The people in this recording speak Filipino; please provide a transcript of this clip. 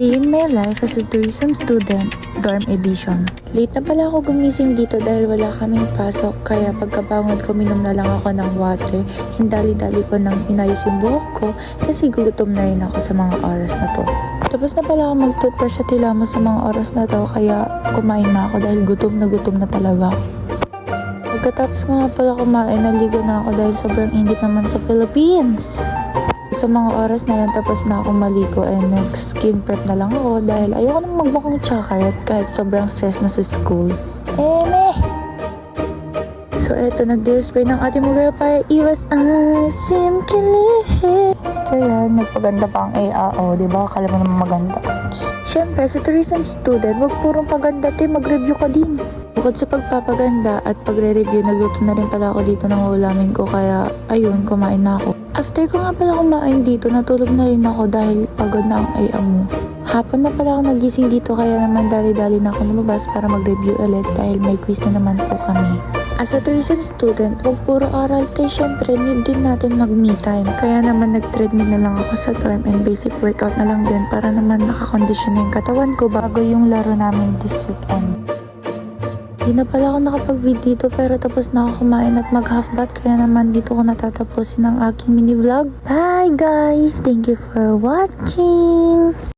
In my life as a tourism student, dorm edition. Late na pala ako gumising dito dahil wala kaming pasok, kaya pagkabangon ko minom na lang ako ng water. Hindali-dali ko nang inayos yung buhok ko kasi gugutom na rin ako sa mga oras na to. Tapos na pala ako mag-toothbrush at hilamos sa mga oras na to, kaya kumain na ako dahil gutom na talaga ako. Pagkatapos ko nga pala kumain, naligo na ako dahil sobrang init naman sa Philippines. Sa mga oras na yan, tapos na akong maligo and nag-skin prep na lang ako dahil ayoko nang magbakang chocolate kahit sobrang stress na sa school. So eto, nag-display ng ating mga girl para iwas asim kilig. So yan, nagpaganda pa ang AAO, diba? Akala mo naman maganda. Siyempre, sa tourism student, wag purong paganda, mag-review ka din. Bukod sa pagpapaganda at pagre-review, nagluto na rin pala ako dito ng ulamin ko, kaya ayun, kumain na ako. After ko nga pala kumain dito, natulog na rin ako dahil pagod na ang AAMO. Hapon na pala ako nagising dito, kaya naman dali-dali na ako lumabas para mag-review ulit dahil may quiz na naman po kami. As a tourism student, wag puro aral tayo, syempre need din natin mag-me time. Kaya naman nag-treadmill na lang ako sa dorm and basic workout na lang din para naman nakakondisyon na yung katawan ko bago yung laro namin this weekend. Hindi na pala ako nakapag-video dito pero tapos na ako kumain at mag-half bath, kaya naman dito ko natatapusin ang aking mini vlog. Bye guys! Thank you for watching!